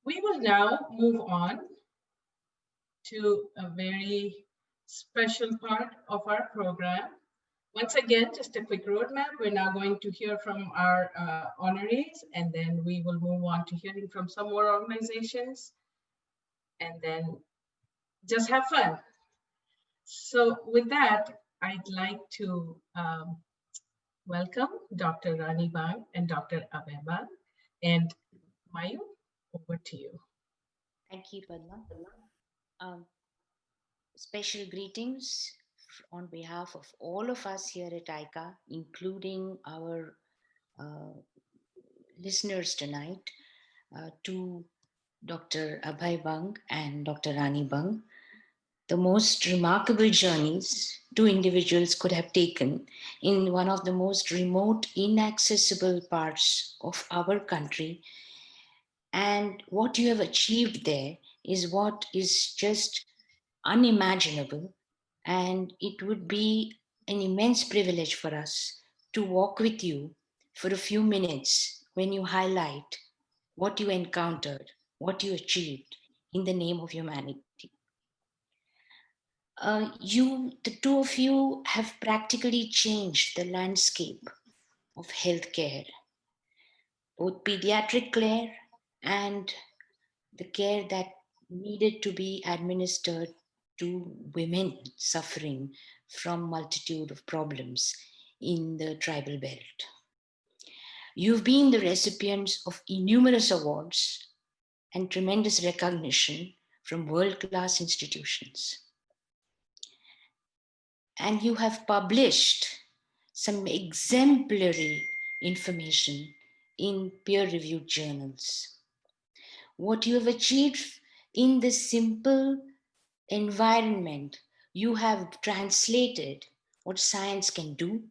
We will now move on to a very special part of our program. Once again, just a quick roadmap. We're now going to hear from our honorees, and then we will move on to hearing from some more organizations, and then just have fun. So with that, I'd like to welcome Dr. Rani Bang and Dr. Abhay Bang. And Mayu, over to you. Thank you, Padma. Um, Special greetings on behalf of all of us here at ICA, including our uh, listeners tonight, to Dr. Abhay Bang and Dr. Rani Bang. The most remarkable journeys two individuals could have taken in one of the most remote, inaccessible parts of our country. And what you have achieved there is what is just unimaginable. And it would be an immense privilege for us to walk with you for a few minutes when you highlight what you encountered, what you achieved in the name of humanity. The two of you have practically changed the landscape of healthcare, both pediatric care and the care that needed to be administered to women suffering from multitude of problems in the tribal belt. You've been the recipients of innumerous awards and tremendous recognition from world-class institutions. And you have published some exemplary information in peer-reviewed journals. What you have achieved in this simple environment, you have translated what science can do,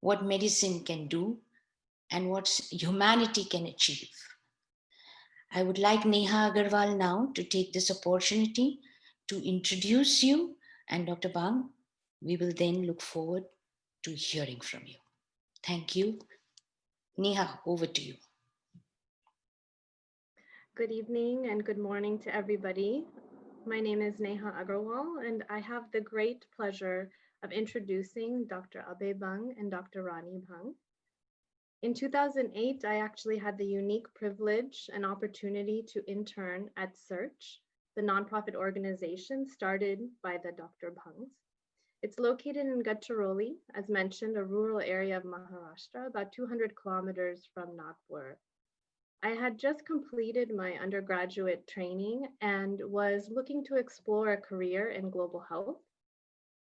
what medicine can do, and what humanity can achieve. I would like Neha Agarwal now to take this opportunity to introduce you, and Dr. Bang, we will then look forward to hearing from you. Thank you. Neha, over to you. Good evening and good morning to everybody. My name is Neha Agarwal, and I have the great pleasure of introducing Dr. Abhay Bang and Dr. Rani Bang. In 2008, I actually had the unique privilege and opportunity to intern at Search, the nonprofit organization started by the Dr. Bangs. It's located in Gadchiroli, as mentioned, a rural area of Maharashtra, about 200 kilometers from Nagpur. I had just completed my undergraduate training and was looking to explore a career in global health.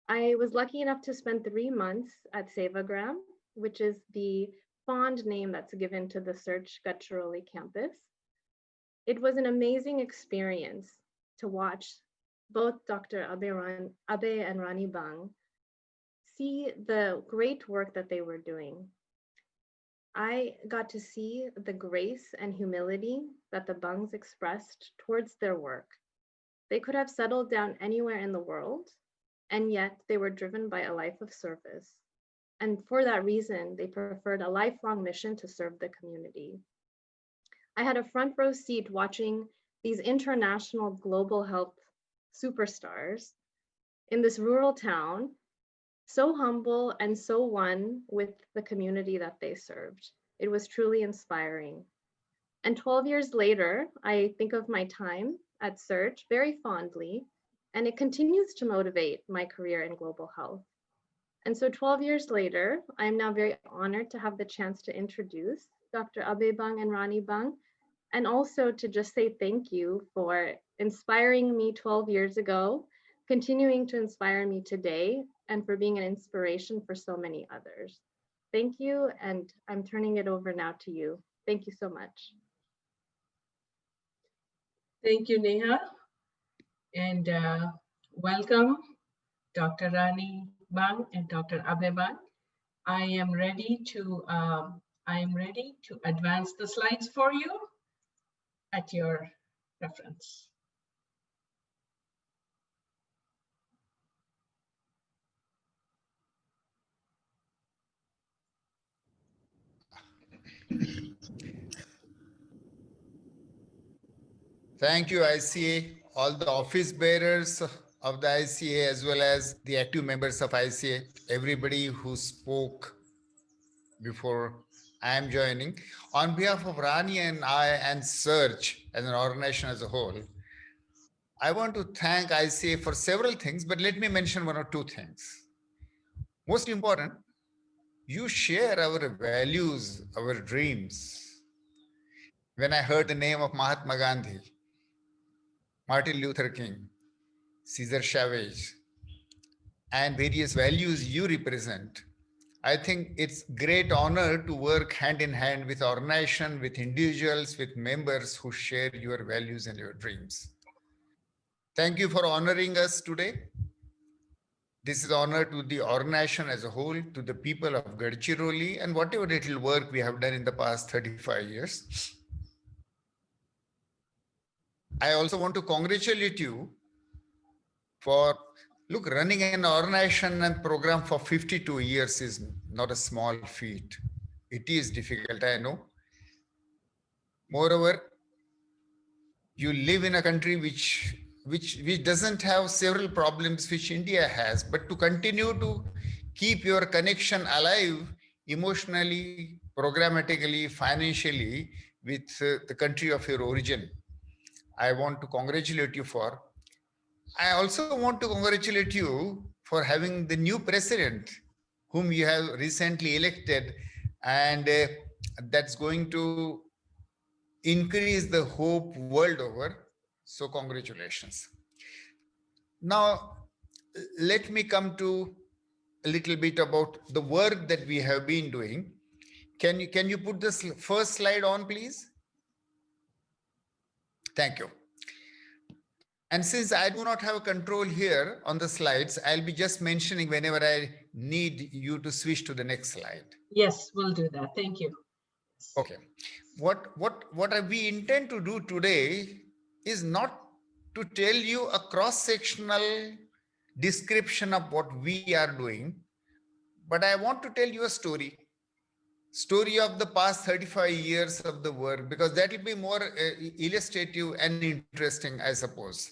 I was lucky enough to spend 3 months at Sevagram, which is the fond name that's given to the Search Gadchiroli campus. It was an amazing experience to watch both Dr. Abhay and Rani Bang see the great work that they were doing. I got to see the grace and humility that the Bungs expressed towards their work. They could have settled down anywhere in the world, and yet they were driven by a life of service. And for that reason, they preferred a lifelong mission to serve the community. I had a front row seat watching these international global health superstars in this rural town, so humble and so one with the community that they served. It was truly inspiring. And 12 years later, I think of my time at Search very fondly, and it continues to motivate my career in global health. And so 12 years later, I'm now very honored to have the chance to introduce Dr. Abhay Bang and Rani Bang, and also to just say thank you for inspiring me 12 years ago, continuing to inspire me today, and for being an inspiration for so many others. Thank you, and I'm turning it over now to you. Thank you so much. Thank you, Neha. And welcome, Dr. Rani Bang and Dr. Abhay Bang. I am ready to advance the slides for you at your preference. Thank you, ICA, all the office bearers of the ICA, as well as the active members of ICA, everybody who spoke before I am joining. On behalf of Rani and I and Search as an organization as a whole, I want to thank ICA for several things, but let me mention one or two things. Most important, you share our values, our dreams. When I heard the name of Mahatma Gandhi, Martin Luther King, Cesar Chavez, and various values you represent, I think it's great honor to work hand in hand with organization, with individuals, with members who share your values and your dreams. Thank you for honoring us today. This is honor to the organization as a whole, to the people of Gadchiroli, and whatever little work we have done in the past 35 years. I also want to congratulate you for, look, running an organization and program for 52 years is not a small feat. It is difficult, I know. Moreover, you live in a country which doesn't have several problems which India has, but to continue to keep your connection alive emotionally, programmatically, financially with the country of your origin, I want to congratulate you for. I also want to congratulate you for having the new president whom you have recently elected, and that's going to increase the hope world over. So congratulations. Now, let me come to a little bit about the work that we have been doing. Can you put this first slide on, please? Thank you. And since I do not have control here on the slides, I'll be just mentioning whenever I need you to switch to the next slide. Yes, we'll do that. Thank you. Okay. What we intend to do today is not to tell you a cross-sectional description of what we are doing, but I want to tell you a story of the past 35 years of the work, because that will be more illustrative and interesting, I suppose.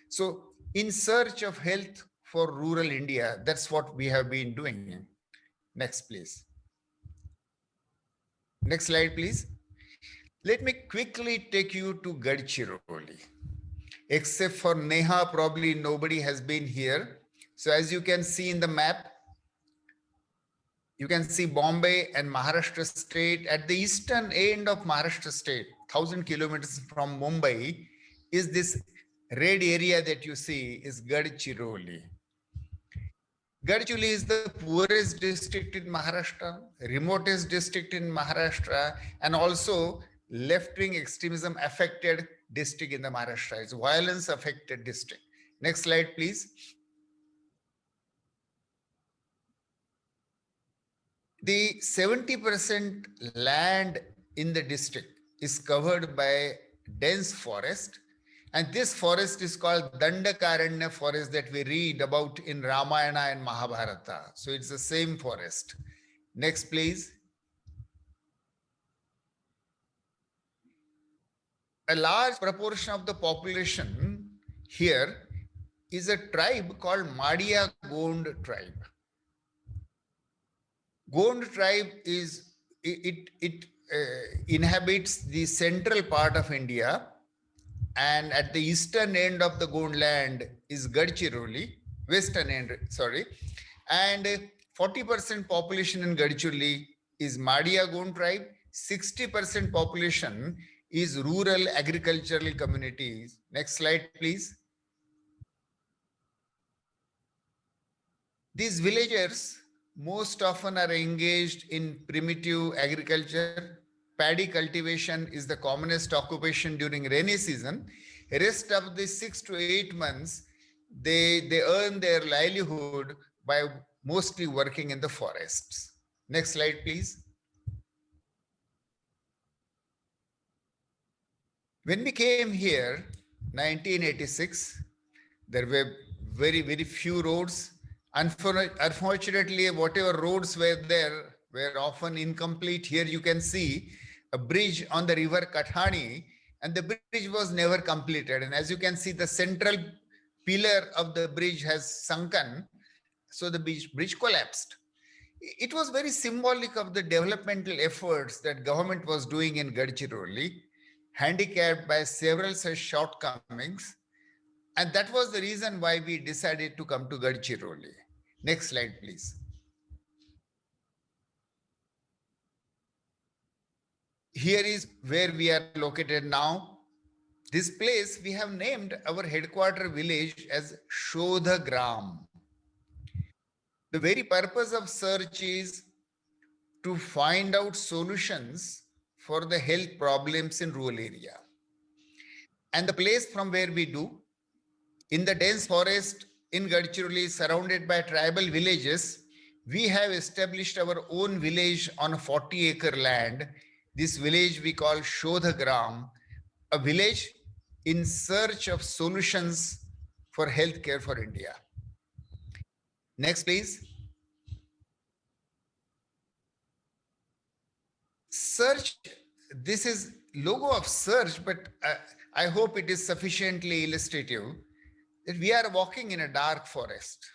So, in search of health for rural India, that's what we have been doing. Next, please. Next slide, please. Let me quickly take you to Gadchiroli. Except for Neha, probably nobody has been here. So as you can see in the map, you can see Bombay and Maharashtra state. At the eastern end of Maharashtra state, 1,000 kilometers from Mumbai, is this red area that you see is Gadchiroli. Gadchiroli is the poorest district in Maharashtra, remotest district in Maharashtra, and also left-wing extremism affected district in the Maharashtra. It's violence affected district. Next slide, please. The 70% land in the district is covered by dense forest. And this forest is called Dandakaranya forest that we read about in Ramayana and Mahabharata. So it's the same forest. Next, please. A large proportion of the population here is a tribe called Madia Gond tribe. Gond tribe is, it inhabits the central part of India, and at the eastern end of the Gond land is Gadchiroli, western end, sorry, and 40% population in Gadchiroli is Madia Gond tribe, 60% population is rural agricultural communities. Next slide, please. These villagers most often are engaged in primitive agriculture. Paddy cultivation is the commonest occupation during rainy season. Rest of the 6 to 8 months, they earn their livelihood by mostly working in the forests. Next slide, please. When we came here, 1986, there were very, very few roads. Unfortunately, whatever roads were there were often incomplete. Here you can see a bridge on the river Kathani, and the bridge was never completed. And as you can see, the central pillar of the bridge has sunken, so the bridge collapsed. It was very symbolic of the developmental efforts that government was doing in Gadchiroli, handicapped by several such shortcomings. And that was the reason why we decided to come to Gadchiroli. Next slide, please. Here is where we are located now. This place we have named our headquarter village as Shodha Gram. The very purpose of search is to find out solutions for the health problems in rural area. And the place from where we do, in the dense forest in Gadchiroli, surrounded by tribal villages, we have established our own village on a 40-acre land. This village we call Shodha Gram, a village in search of solutions for healthcare for India. Next, please. Search, this is logo of search, but I hope it is sufficiently illustrative that we are walking in a dark forest.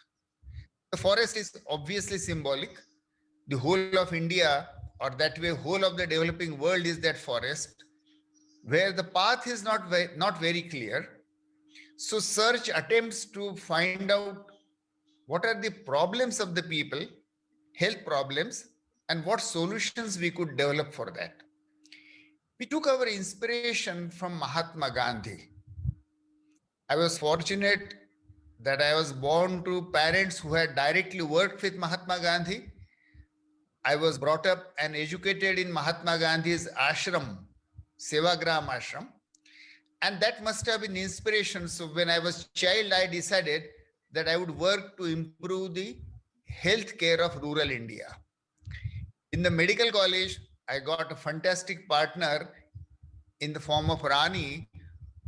The forest is obviously symbolic. The whole of India, or that way whole of the developing world, is that forest where the path is not very clear. So search attempts to find out what are the problems of the people, health problems, and what solutions we could develop for that. We took our inspiration from Mahatma Gandhi. I was fortunate that I was born to parents who had directly worked with Mahatma Gandhi. I was brought up and educated in Mahatma Gandhi's ashram, Sevagram ashram. And that must have been inspiration. So when I was a child, I decided that I would work to improve the health care of rural India. In the medical college, I got a fantastic partner in the form of Rani,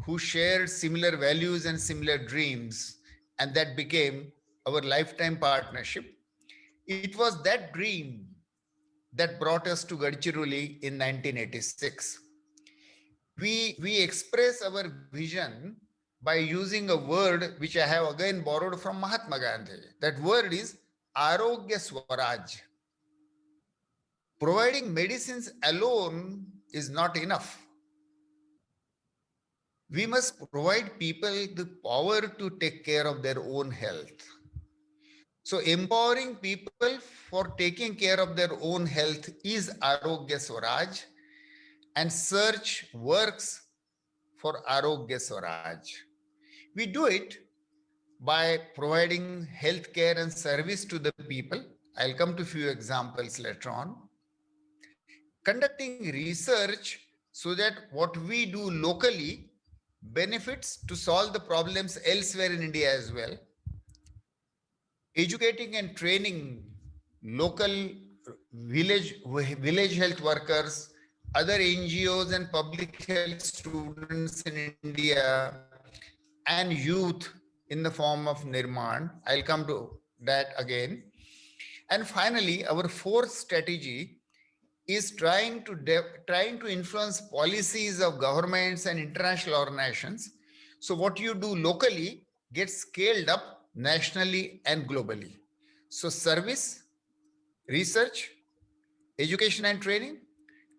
who shared similar values and similar dreams. And that became our lifetime partnership. It was that dream that brought us to Gadchiroli in 1986. We express our vision by using a word which I have again borrowed from Mahatma Gandhi. That word is Arogya Swaraj. Providing medicines alone is not enough. We must provide people the power to take care of their own health. So empowering people for taking care of their own health is Arogya Swaraj, and search works for Arogya Swaraj. We do it by providing healthcare and service to the people. I'll come to a few examples later on. Conducting research so that what we do locally benefits to solve the problems elsewhere in India as well. Educating and training local village health workers, other NGOs and public health students in India, and youth in the form of Nirman. I'll come to that again. And finally, our fourth strategy is trying to influence policies of governments and international organizations. So what you do locally gets scaled up nationally and globally. So service, research, education and training,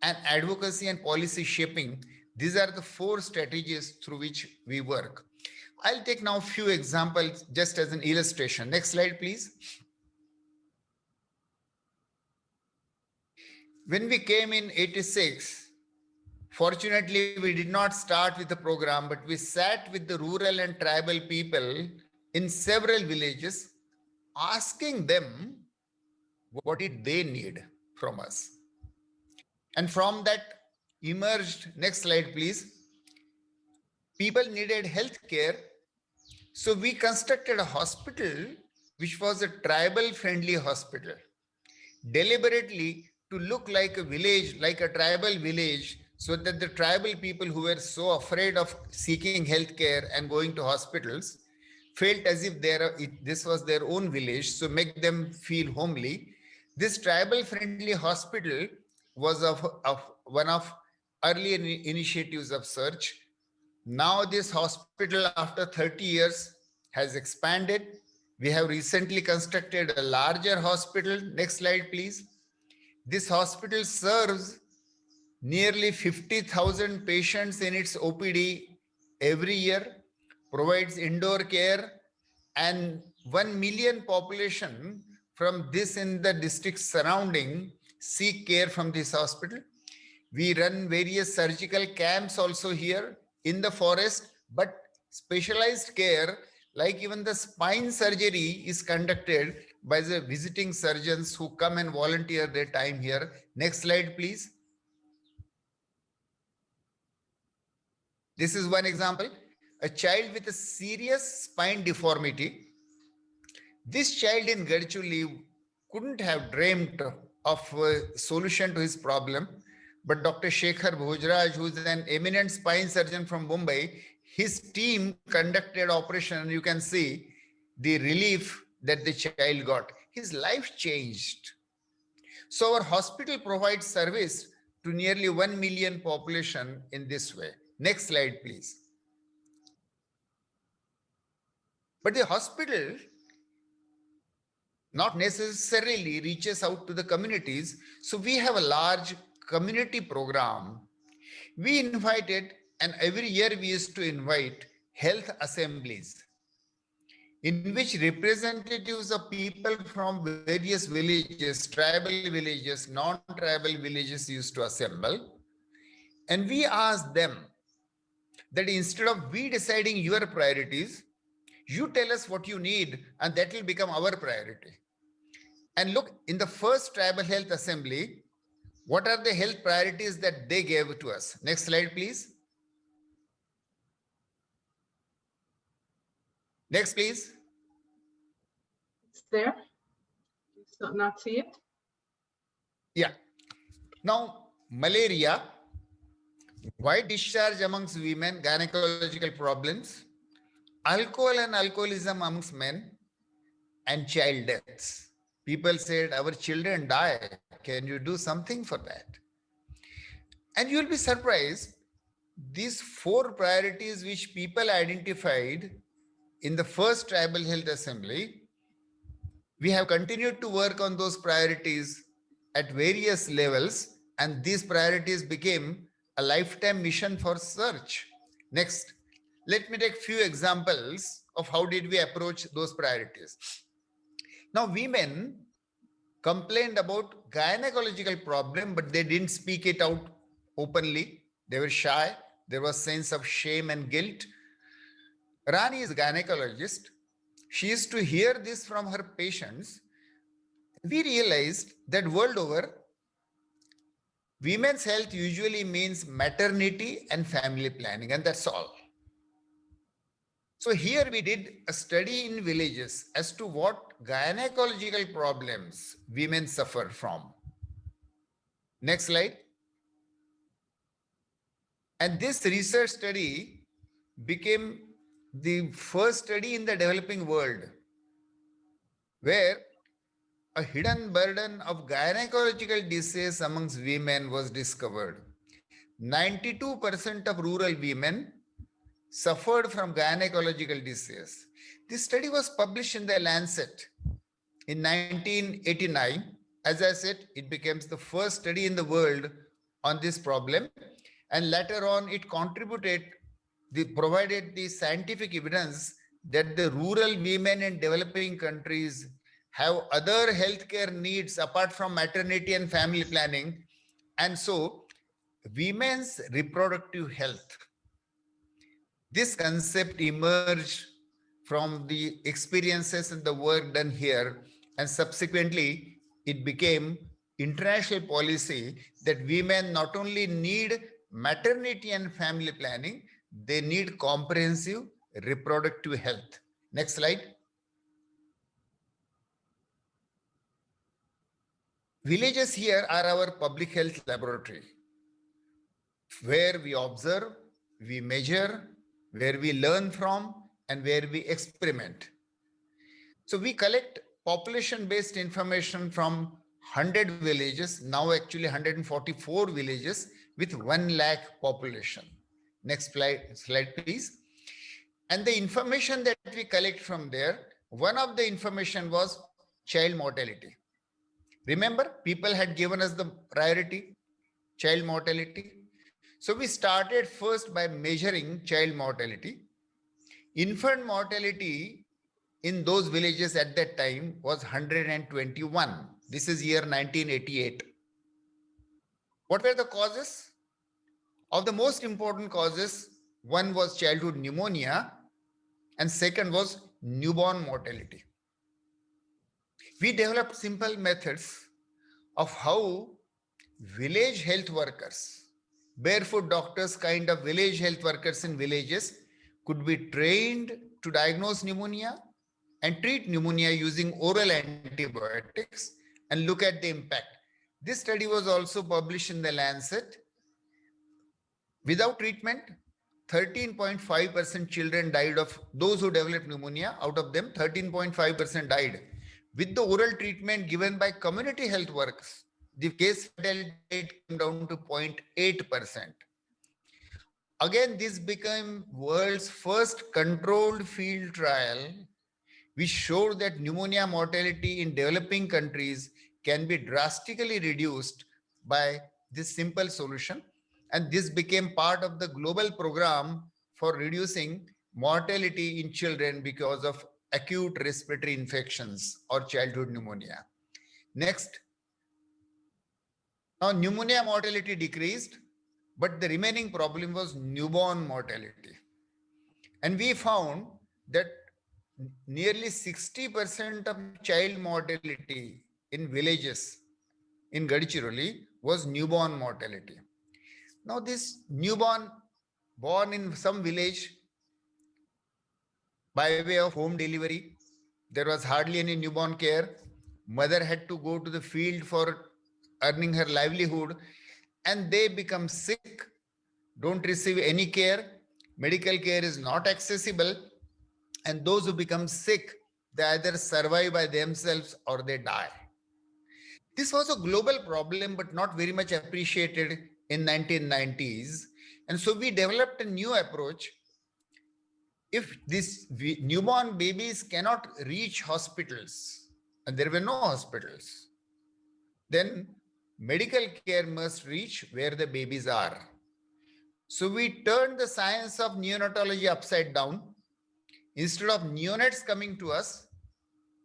and advocacy and policy shaping, these are the four strategies through which we work. I'll take now a few examples just as an illustration. Next slide, please. When we came in 86, fortunately, we did not start with the program, but we sat with the rural and tribal people in several villages, asking them what did they need from us. And from that emerged, next slide, please. People needed health care. So we constructed a hospital, which was a tribal-friendly hospital, deliberately to look like a village, like a tribal village, so that the tribal people who were so afraid of seeking healthcare and going to hospitals felt as if this was their own village, so make them feel homely. This tribal-friendly hospital was one of early initiatives of search. Now this hospital after 30 years has expanded. We have recently constructed a larger hospital. Next slide, please. This hospital serves nearly 50,000 patients in its OPD every year, provides indoor care, and 1 million population from this in the district surrounding seek care from this hospital. We run various surgical camps also here in the forest, but specialized care like even the spine surgery is conducted by the visiting surgeons who come and volunteer their time here. Next slide, please. This is one example, a child with a serious spine deformity. This child in Gadchiroli couldn't have dreamt of a solution to his problem, but Dr. Shekhar Bhojraj, who is an eminent spine surgeon from Mumbai, his team conducted operation, and you can see the relief that the child got. His life changed. So our hospital provides service to nearly 1 million population in this way. Next slide, please. But the hospital not necessarily reaches out to the communities. So we have a large community program. We invited, and every year we used to invite health assemblies in which representatives of people from various villages, tribal villages, non-tribal villages used to assemble. And we asked them that instead of we deciding your priorities, you tell us what you need, and that will become our priority. And look, in the first tribal health assembly, what are the health priorities that they gave to us? Next slide, please. Next, please. It's there. So not see it. Yeah. Now, malaria, white discharge amongst women, gynecological problems, alcohol and alcoholism amongst men, and child deaths. People said, our children die. Can you do something for that? And you'll be surprised, these 4 priorities which people identified in the first tribal health assembly, we have continued to work on those priorities at various levels, and these priorities became a lifetime mission for search. Next, let me take few examples of how did we approach those priorities. Now, women complained about gynecological problem, but they didn't speak it out openly. They were shy. There was sense of shame and guilt. Rani is a gynecologist. She used to hear this from her patients. We realized that world over, women's health usually means maternity and family planning, and that's all. So here we did a study in villages as to what gynecological problems women suffer from. Next slide. And this research study became the first study in the developing world where a hidden burden of gynecological disease amongst women was discovered. 92% of rural women suffered from gynecological disease. This study was published in the Lancet in 1989. As I said, it became the first study in the world on this problem, and later on it provided the scientific evidence that the rural women in developing countries have other healthcare needs apart from maternity and family planning. And so women's reproductive health, this concept emerged from the experiences and the work done here, and subsequently it became international policy that women not only need maternity and family planning, they need comprehensive reproductive health. Next slide. Villages here are our public health laboratory, where we observe, we measure, where we learn from, and where we experiment. So we collect population-based information from 100 villages, now actually 144 villages, with 1 lakh population. Next slide, please. And the information that we collect from there, one of the information was child mortality. Remember, people had given us the priority, child mortality. So we started first by measuring child mortality. Infant mortality in those villages at that time was 121. This is year 1988. What were the causes? Of the most important causes, one was childhood pneumonia and second was newborn mortality. We developed simple methods of how village health workers, barefoot doctors, kind of village health workers in villages could be trained to diagnose pneumonia and treat pneumonia using oral antibiotics and look at the impact. This study was also published in the Lancet. Without treatment, 13.5% children died of those who developed pneumonia. Out of them, 13.5% died. With the oral treatment given by community health workers, the case fatality rate came down to 0.8%. Again, this became world's first controlled field trial, which showed that pneumonia mortality in developing countries can be drastically reduced by this simple solution. And this became part of the global program for reducing mortality in children because of acute respiratory infections or childhood pneumonia. Next. Now, pneumonia mortality decreased, but the remaining problem was newborn mortality. And we found that nearly 60% of child mortality in villages in Gadchiroli was newborn mortality. Now, this newborn born in some village by way of home delivery, there was hardly any newborn care. Mother had to go to the field for earning her livelihood, and they become sick, don't receive any care. Medical care is not accessible, and those who become sick, they either survive by themselves or they die. This was a global problem, but not very much appreciated in 1990s. And so we developed a new approach. If these newborn babies cannot reach hospitals, and there were no hospitals, then medical care must reach where the babies are. So we turned the science of neonatology upside down. Instead of neonates coming to us,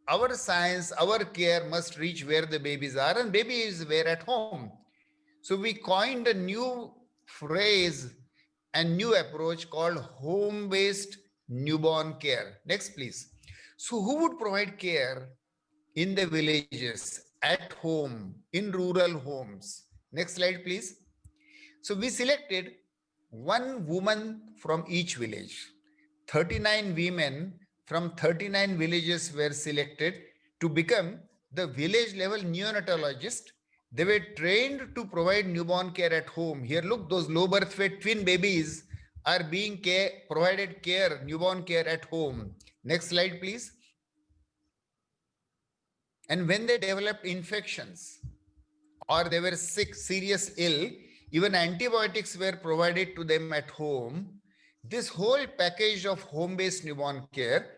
our science, our care must reach where the babies are, and babies were at home. So we coined a new phrase and new approach called home-based newborn care. Next, please. So who would provide care in the villages, at home, in rural homes? Next slide, please. So we selected one woman from each village. 39 women from 39 villages were selected to become the village level neonatologist. They were trained to provide newborn care at home. Here, look, those low birth weight twin babies are being provided care, newborn care at home. Next slide, please. And when they developed infections or they were sick, serious ill, even antibiotics were provided to them at home. This whole package of home-based newborn care,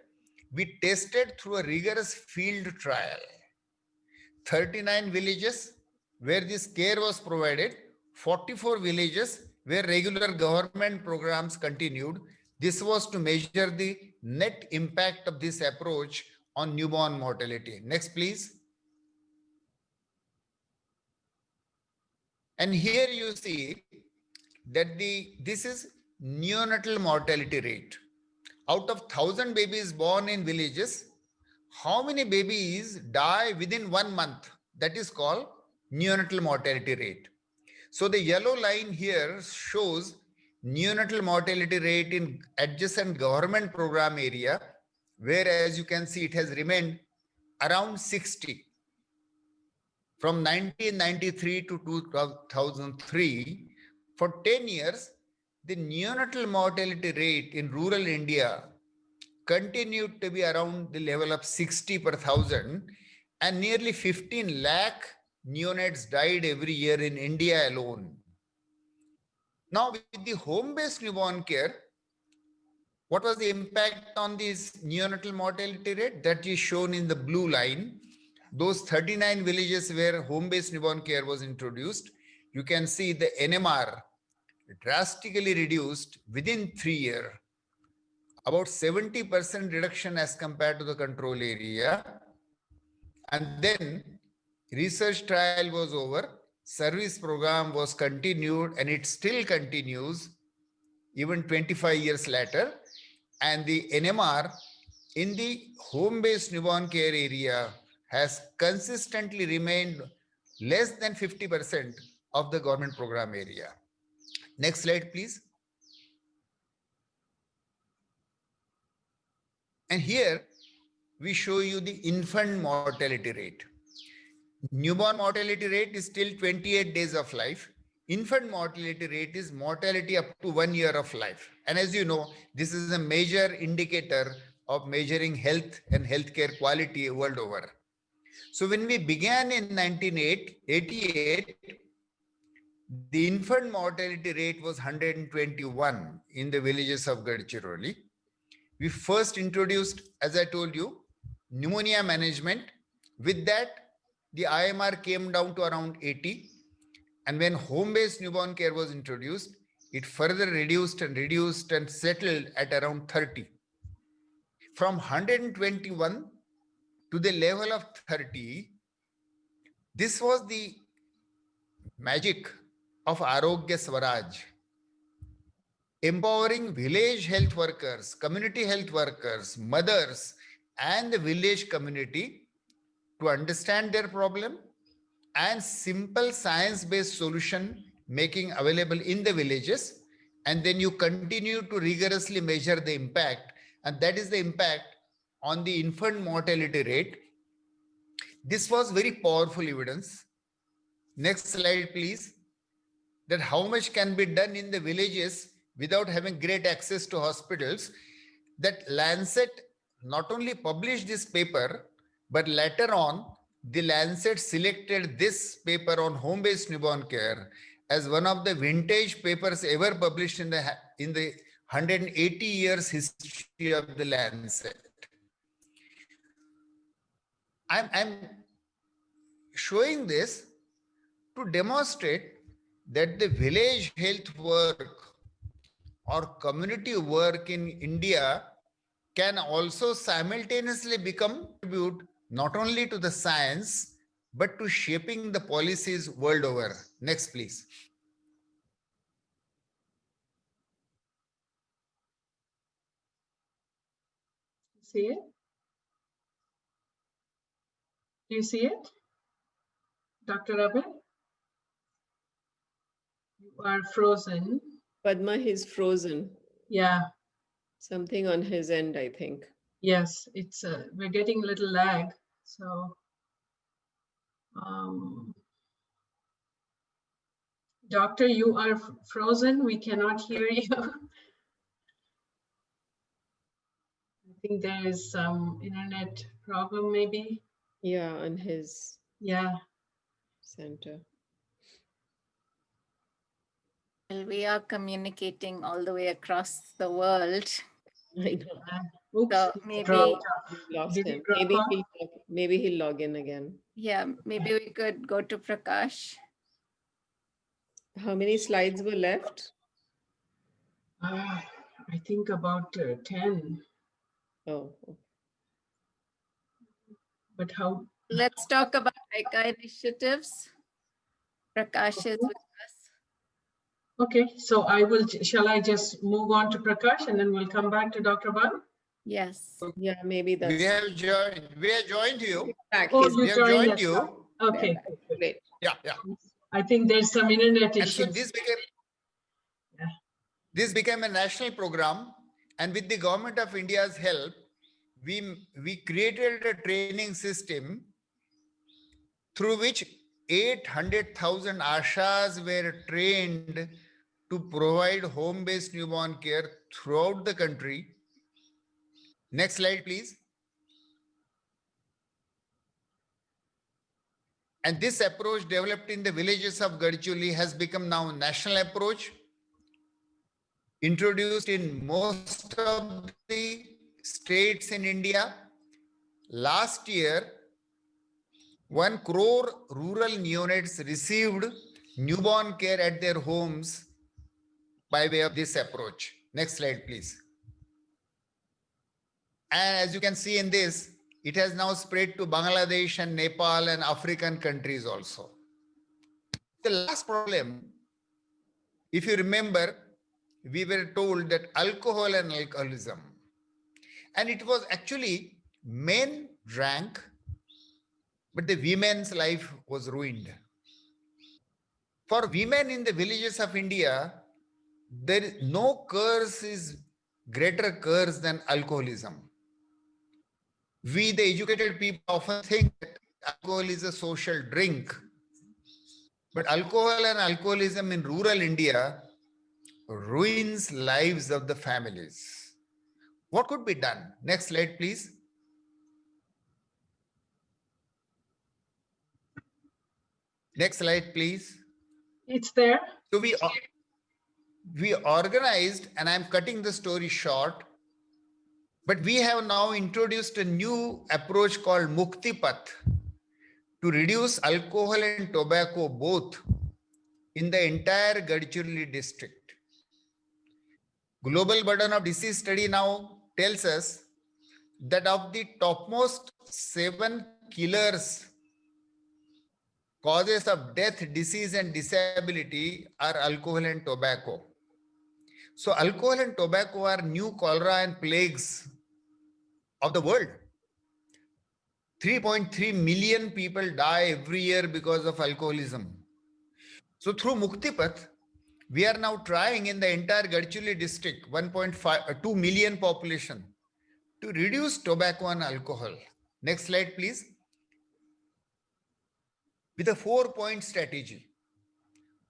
we tested through a rigorous field trial. 39 villages where this care was provided, 44 villages where regular government programs continued. This was to measure the net impact of this approach on newborn mortality. Next, please. And here you see that this is neonatal mortality rate. Out of 1,000 babies born in villages, how many babies die within 1 month? That is called neonatal mortality rate. So the yellow line here shows neonatal mortality rate in adjacent government program area, where, as you can see, it has remained around 60. From 1993 to 2003, for 10 years, the neonatal mortality rate in rural India continued to be around the level of 60 per thousand, and nearly 15 lakh neonates died every year in India alone. Now with the home-based newborn care, what was the impact on this neonatal mortality rate? That is shown in the blue line. Those 39 villages where home-based newborn care was introduced, you can see the NMR drastically reduced within 3 years, about 70% reduction as compared to the control area. And then research trial was over, service program was continued, and it still continues even 25 years later. And the NMR in the home-based newborn care area has consistently remained less than 50% of the government program area. Next slide, please. And here we show you the infant mortality rate. Newborn mortality rate is still 28 days of life. Infant mortality rate is mortality up to 1 year of life. And as you know, this is a major indicator of measuring health and healthcare quality world over. So when we began in 1988, the infant mortality rate was 121 in the villages of Gadchiroli. We first introduced, as I told you, pneumonia management. With that, the IMR came down to around 80. And when home-based newborn care was introduced, it further reduced and settled at around 30. From 121 to the level of 30, this was the magic of Arogya Swaraj. Empowering village health workers, community health workers, mothers, and the village community to understand their problem and simple science-based solution making available in the villages. And then you continue to rigorously measure the impact. And that is the impact on the infant mortality rate. This was very powerful evidence. Next slide, please. That how much can be done in the villages without having great access to hospitals. That Lancet not only published this paper, but later on, the Lancet selected this paper on home-based newborn care as one of the vintage papers ever published in the 180 years history of the Lancet. I'm showing this to demonstrate that the village health work or community work in India can also simultaneously contribute not only to the science, but to shaping the policies world over. Next, please. See it? Do you see it? Dr. Abhay? You are frozen. Padma, he's frozen. Yeah, Something on his end, I think. yes, it's we're getting a little lag. So doctor, you are frozen. We cannot hear you. I think there is some internet problem maybe. Yeah, on his Yeah. center. Well, we are communicating all the way across the world. I know. Oops, So it's maybe, dropped off. We lost Did him. it drop off? Maybe he'll log in again. yeah, maybe we could go to Prakash. How many slides were left? I think about 10. Oh, But how? Let's talk about ICA initiatives. Prakash is with us. Okay, so shall I just move on to Prakash and then we'll come back to Dr. Ban? Yes. yeah, maybe that's We have joined you. back. Oh, He's you We have joined joined us you. now. Okay, back. good, good. Great. Yeah. I think there's some internet And so issues. this became a national program, and with the government of India's help, we created a training system through which 800,000 Ashas were trained to provide home-based newborn care throughout the country. Next slide, please. And this approach developed in the villages of Gadchiroli has become now a national approach. introduced in most of the states in India. Last year, 1 crore rural neonates received newborn care at their homes by way of this approach. Next slide, please. And as you can see in this, it has now spread to Bangladesh and Nepal and African countries also. The last problem, if you remember, we were told that alcohol and alcoholism, and it was actually men drank, but the women's life was ruined. For women in the villages of India, there is no curse is greater curse than alcoholism. We, the educated people, often think that alcohol is a social drink. But alcohol and alcoholism in rural India ruins lives of the families. What could be done? Next slide, please. Next slide, please. It's there. So we organized, and I'm cutting the story short, but we have now introduced a new approach called Mukti Path to reduce alcohol and tobacco both in the entire Gadchiroli district. Global burden of disease study now tells us that of the topmost 7 killers, causes of death, disease, and disability are alcohol and tobacco. So alcohol and tobacco are new cholera and plagues of the world. 3.3 million people die every year because of alcoholism. So through Mukti Path, we are now trying in the entire Gadchiroli district, 2 million population, to reduce tobacco and alcohol. Next slide, please. With a 4-point strategy.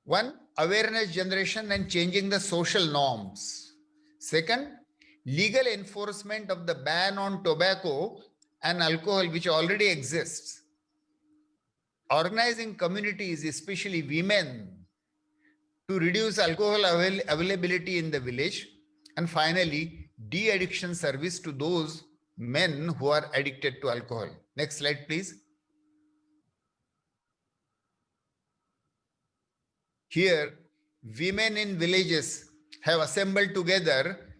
1, awareness generation and changing the social norms. 2nd, legal enforcement of the ban on tobacco and alcohol, which already exists. Organizing communities, especially women, to reduce alcohol availability in the village. And finally, de-addiction service to those men who are addicted to alcohol. Next slide, please. Here, women in villages have assembled together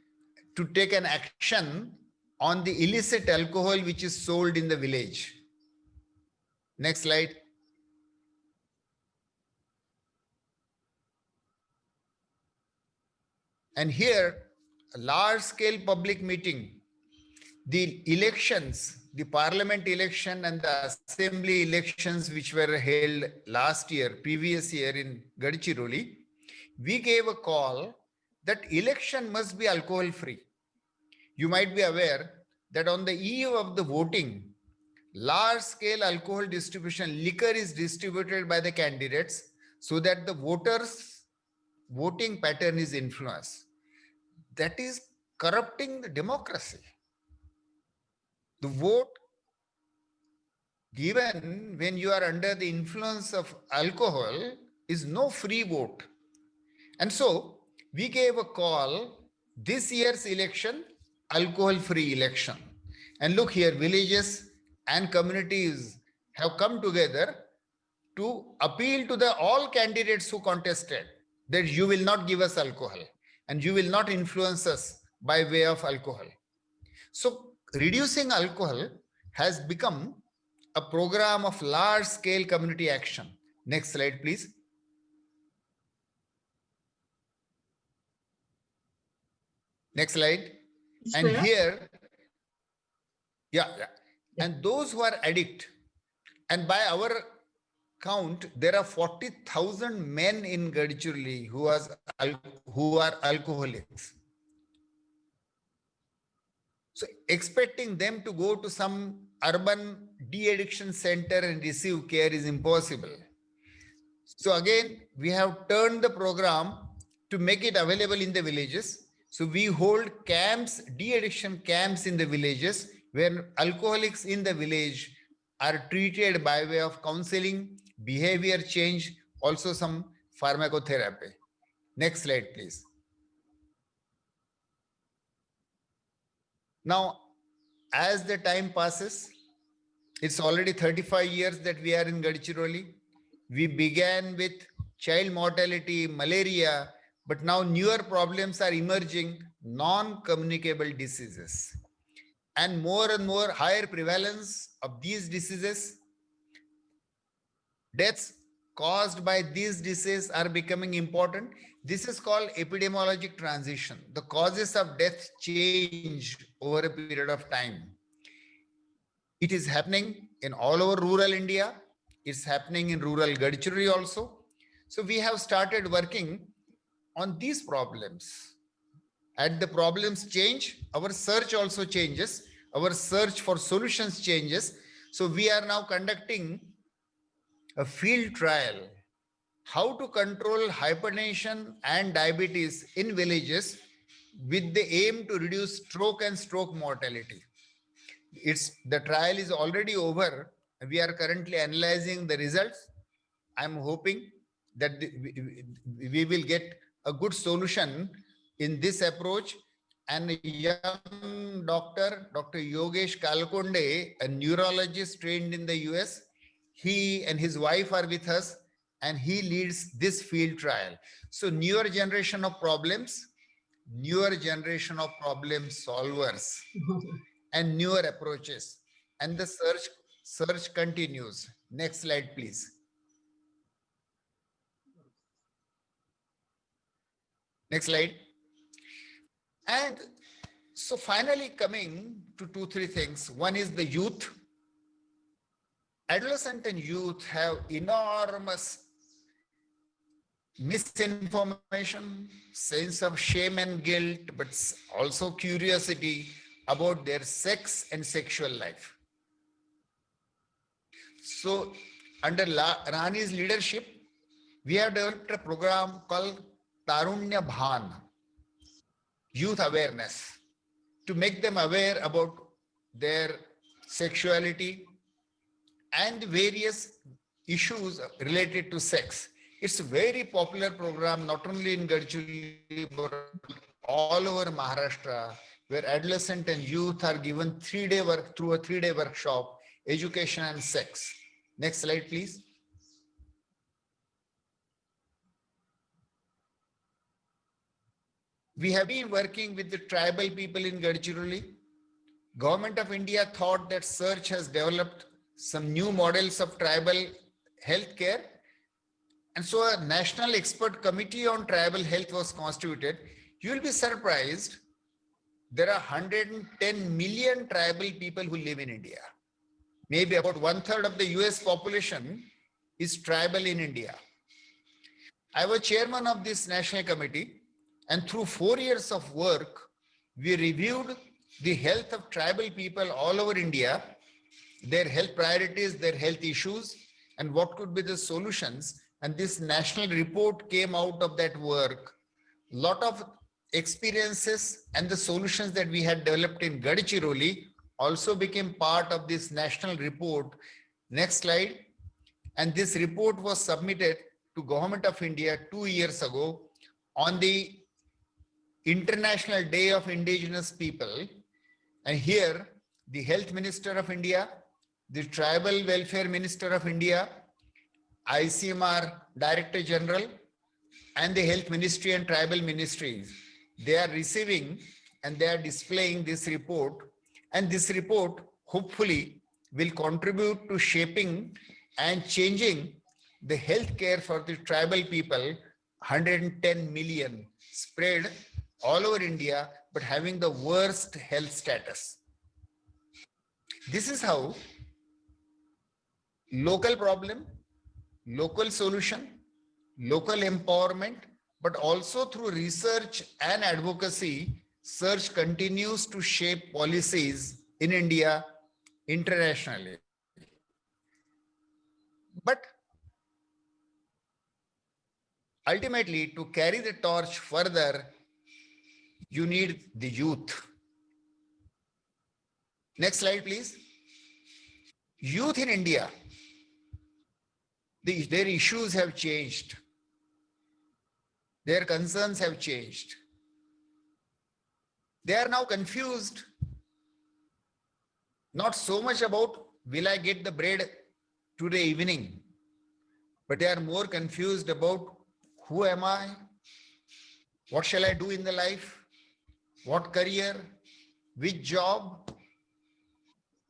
to take an action on the illicit alcohol which is sold in the village. Next slide. And here, a large-scale public meeting, the elections, the parliament election and the assembly elections which were held previous year in Gadchiroli, we gave a call that election must be alcohol-free. You might be aware that on the eve of the voting, large-scale alcohol distribution, liquor is distributed by the candidates so that the voters' voting pattern is influenced. That is corrupting the democracy. The vote given when you are under the influence of alcohol is no free vote. And so we gave a call, this year's election, alcohol-free election. And look here, villages and communities have come together to appeal to all candidates who contested that you will not give us alcohol and you will not influence us by way of alcohol. So reducing alcohol has become a program of large-scale community action. Next slide, please. Next slide. And here, and those who are addict, and by our count, there are 40,000 men in Gadchiroli who are alcoholics. So expecting them to go to some urban de-addiction center and receive care is impossible. So again, we have turned the program to make it available in the villages. So we hold camps, de-addiction camps in the villages where alcoholics in the village are treated by way of counseling, behavior change, also some pharmacotherapy. Next slide, please. Now, as the time passes, it's already 35 years that we are in Gadchiroli. We began with child mortality, malaria, but now newer problems are emerging, non-communicable diseases. And more higher prevalence of these diseases. Deaths caused by these diseases are becoming important. This is called epidemiologic transition. The causes of death change over a period of time. It is happening in all over rural India. It's happening in rural Gadchiroli also. So we have started working on these problems. As the problems change, our search also changes. Our search for solutions changes. So we are now conducting a field trial, how to control hypertension and diabetes in villages with the aim to reduce stroke and stroke mortality. The trial is already over. We are currently analyzing the results. I'm hoping that we will get a good solution in this approach. And a young doctor, Dr. Yogesh Kalkonde, a neurologist trained in the US, he and his wife are with us, and he leads this field trial. So newer generation of problem solvers and newer approaches, and the search continues. Next slide, please. Next slide. And so finally coming to 2-3 things. One is the youth. Adolescent and youth have enormous misinformation, sense of shame and guilt, but also curiosity about their sex and sexual life. So under Rani's leadership, we have developed a program called Tarunya Bhan, youth awareness, to make them aware about their sexuality and various issues related to sex. It's a very popular program, not only in Gadchiroli, but all over Maharashtra, where adolescent and youth are given 3-day work through a 3-day workshop, education and sex. Next slide, please. We have been working with the tribal people in Gadchiroli. Government of India thought that search has developed some new models of tribal healthcare. And so a national expert committee on tribal health was constituted. You will be surprised. There are 110 million tribal people who live in India. Maybe about 1/3 of the US population is tribal in India. I was chairman of this national committee, and through 4 years of work, we reviewed the health of tribal people all over India, their health priorities, their health issues, and what could be the solutions. And this national report came out of that work. A lot of experiences and the solutions that we had developed in Gadchiroli also became part of this national report. Next slide. And this report was submitted to Government of India 2 years ago on the International Day of Indigenous People. And here, the Health Minister of India, the Tribal Welfare Minister of India, ICMR Director General, and the Health Ministry and Tribal Ministries, they are receiving and they are displaying this report. And this report hopefully will contribute to shaping and changing the healthcare for the tribal people, 110 million spread all over India, but having the worst health status. This is how local problem, local solution, local empowerment, but also through research and advocacy, search continues to shape policies in India, internationally. But ultimately, to carry the torch further, you need the youth. Next slide, please. Youth in India, their issues have changed. Their concerns have changed. They are now confused Not so much about will I get the bread today evening, but they are more confused about who am I? What shall I do in the life? What career? Which job?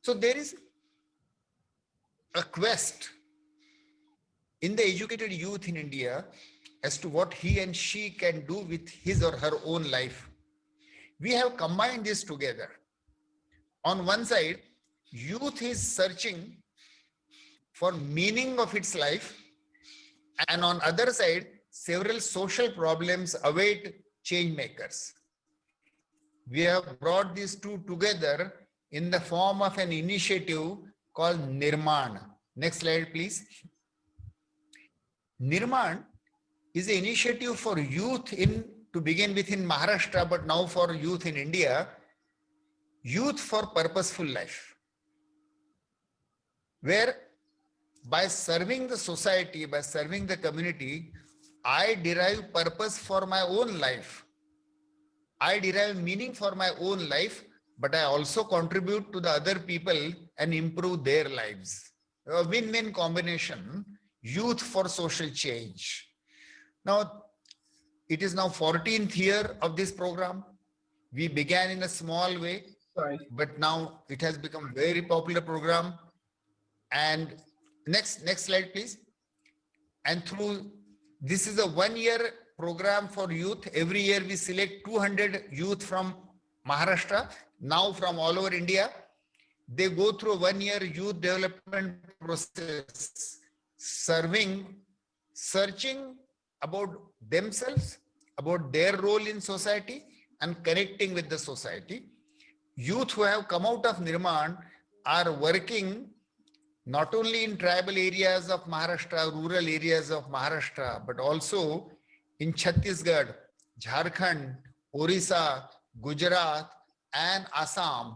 So there is a quest in the educated youth in India as to what he and she can do with his or her own life. We have combined this together. On one side, youth is searching for meaning of its life, and on other side, several social problems await change makers. We have brought these two together in the form of an initiative called Nirman. Next slide, please. Nirman is an initiative for youth to begin with in Maharashtra, but now for youth in India, Youth for Purposeful Life, where by serving the society, by serving the community, I derive purpose for my own life. I derive meaning for my own life, but I also contribute to the other people and improve their lives. A win-win combination, youth for social change. Now, it is now 14th year of this program. We began in a small way, but now it has become a very popular program. And next slide, please. And through, this is a 1-year program for youth. Every year we select 200 youth from Maharashtra, now from all over India. They go through a 1-year youth development process, searching about themselves, about their role in society, and connecting with the society. Youth who have come out of Nirman are working not only in tribal areas of Maharashtra, rural areas of Maharashtra, but also in Chhattisgarh, Jharkhand, Orissa, Gujarat, and Assam.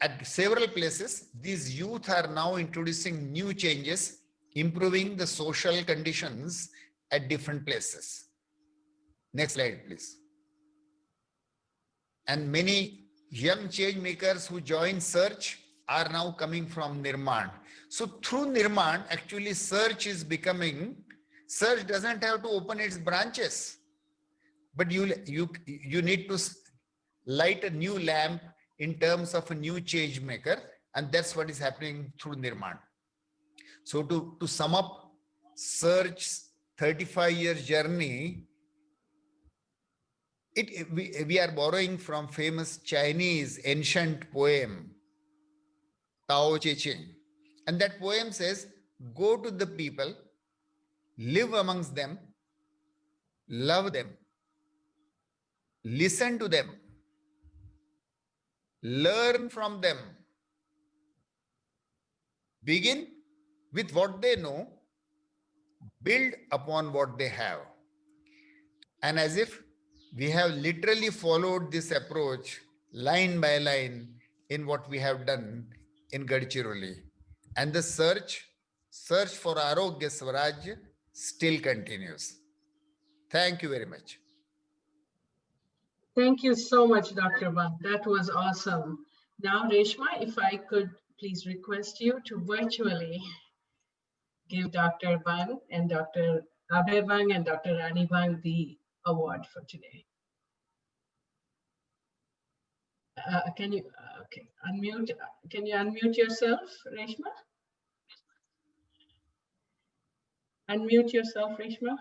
At several places, these youth are now introducing new changes, improving the social conditions at different places. Next slide, please. And many young change makers who join Search are now coming from Nirman. So through Nirman, actually Search is becoming, Search doesn't have to open its branches, but you need to light a new lamp in terms of a new change maker, and that's what is happening through Nirman. So to sum up Search's 35-year journey, we are borrowing from famous Chinese ancient poem, Tao Te Ching. And that poem says, go to the people, live amongst them, love them, listen to them, learn from them, begin with what they know, build upon what they have. And as if we have literally followed this approach line by line in what we have done in Gadchiroli. And the search for Arogya Swaraj still continues. Thank you very much. Thank you so much, Dr. Bang. That was awesome. Now, Reshma, if I could please request you to virtually give Dr. Bang and Dr. Abhay Bang and Dr. Rani Bang the award for today. Can you, okay, unmute, can you unmute yourself, Reshma? Unmute yourself, Reshma.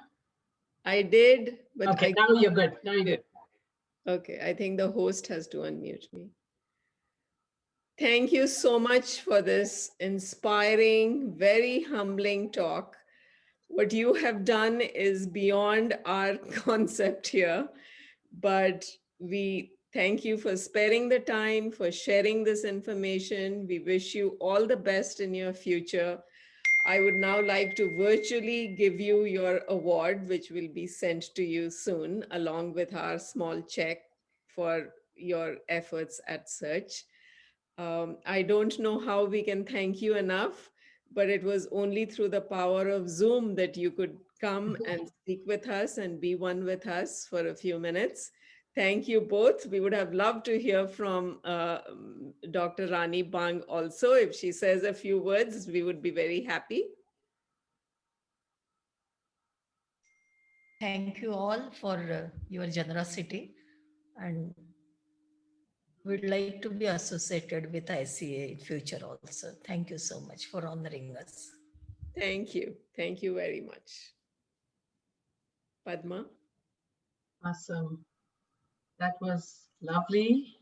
I did, but okay, now you're good. Now you're good. Okay, I think the host has to unmute me. Thank you so much for this inspiring, very humbling talk. What you have done is beyond our concept here, but we thank you for sparing the time, for sharing this information. We wish you all the best in your future. I would now like to virtually give you your award, which will be sent to you soon, along with our small check for your efforts at Search. I don't know how we can thank you enough, but it was only through the power of Zoom that you could come and speak with us and be one with us for a few minutes. Thank you both. We would have loved to hear from Dr. Rani Bang also. If she says a few words, we would be very happy. Thank you all for your generosity, and we'd like to be associated with ICA in future also. Thank you so much for honoring us. Thank you. Thank you very much. Padma? Awesome. That was lovely.